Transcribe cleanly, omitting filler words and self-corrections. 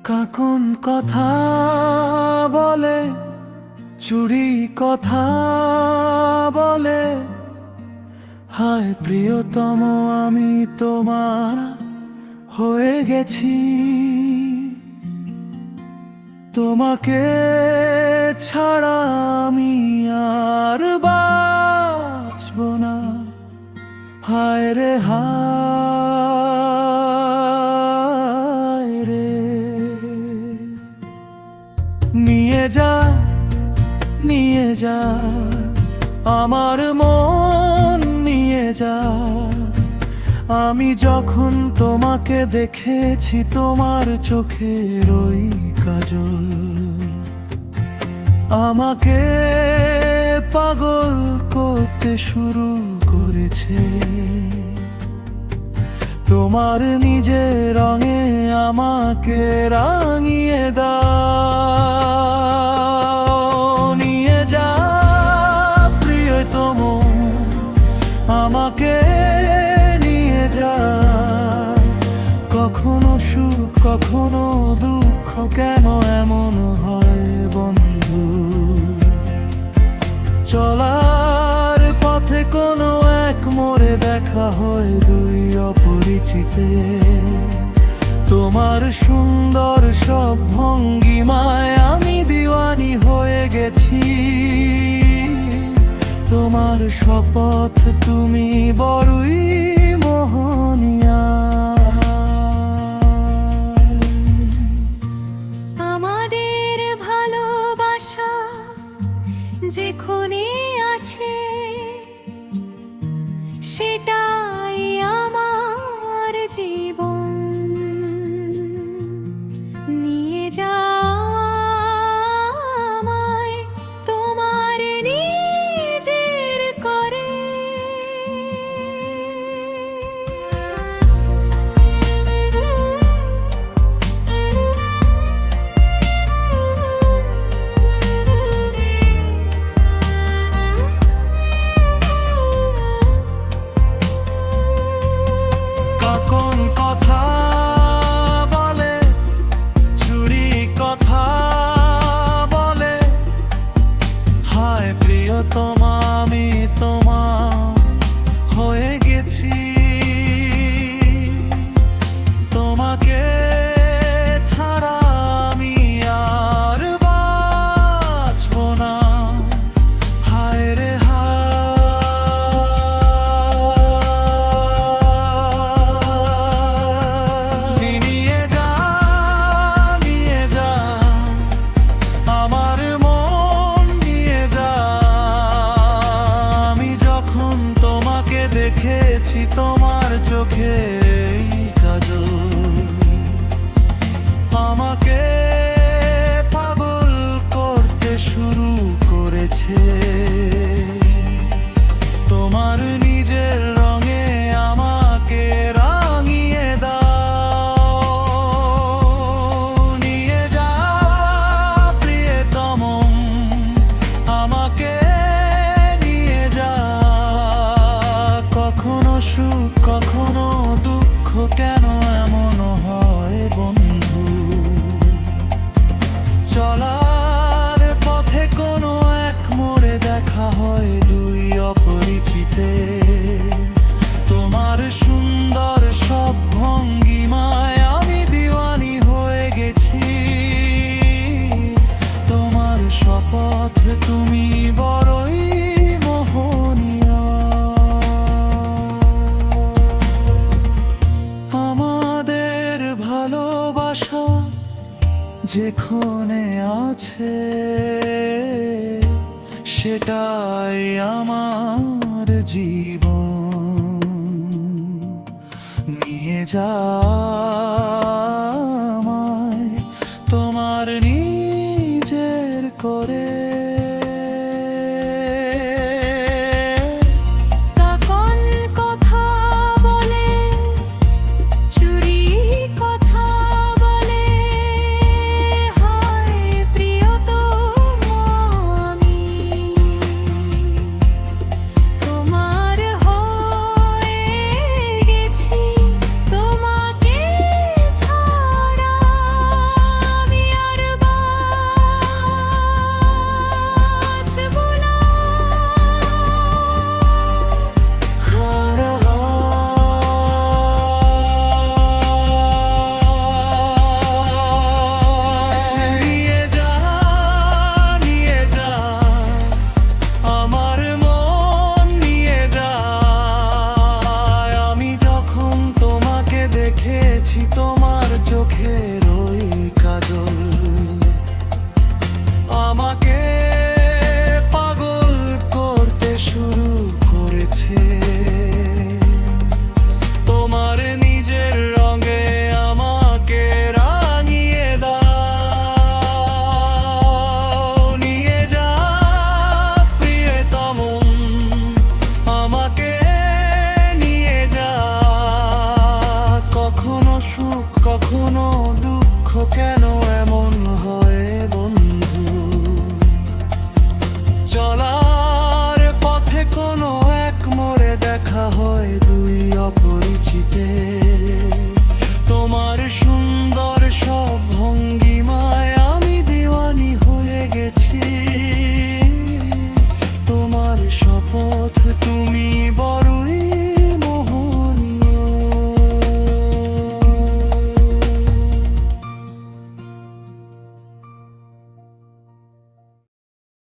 কাকন কথা বলে, চুড়ি কথা বলে, হায় প্রিয়তম আমি তোমার হয়ে গেছি। তোমাকে ছাড়া আমি আর বাঁচব না। হায় রে হায় রে, নিয়ে যা নিয়ে যা আমার মন নিয়ে যা। আমি যখন তোমাকে দেখেছি তোমার চোখের ওই কাজল আমাকে পাগল করতে শুরু করেছে। তোমার নিজের রঙে আমাকে রাঙিয়ে দাও। নিয়ে যা প্রিয়তম আমাকে নিয়ে যা। কখনো সুখ কখনো দুঃখ, কেন এমন হয় বন্ধু? চলার পথে কোনো এক মোড়ে দেখা হয় দুই অপরিচিতে। তোমার সুন্দর সব ভঙ্গিমায় আমি দিওয়ানি হয়ে গেছি। তোমার শপথ তুমি বড়ই মোহনীয়া। আমাদের ভালোবাসা যেখানে আছে সেটাই আমার জীবন। নিয়ে যাও আমায় তোমার নিজের করে। কাকন কথা বলে, চুড়ি কথা বলে, হায় প্রিয়তম আমি তোমার হয়ে গেছি। তোমাকে ছাড়া আমি আর বাঁচব না। হায় রে হায়, নিয়ে যা নিয়ে যা আমার মন নিয়ে যা। আমি যখন তোমাকে দেখেছি তোমার চোখে এই কাজল আমাকে পাগল করতে শুরু করেছে। তোমার নিজের রঙে আমাকে রাঙিয়ে দাও। নিয়ে যা প্রিয়তম আমাকে নিয়ে যা। কখনো সুখ কখনো দুঃখ, কেন এমন হয় বন্ধু? চলার পথে কোনো এক মোড়ে দেখা হয় দুই অপরিচিতে। তোমার সুন্দর সব ভঙ্গিমায় আমি দিওয়ানি হয়ে গেছি। তোমার শপথ তুমি বড়ই মোহনীয়া। আমাদের ভালোবাসা যেখানে আছে সেটাই আমার জীবন। নিয়ে যা আমায় তোমার নিজের করে। কাকন কথা বলে, চুড়ি কথা বলে, হায় প্রিয়তম আমি তোমার হয়ে গেছি। তোমাকে দুই অপরিচিতে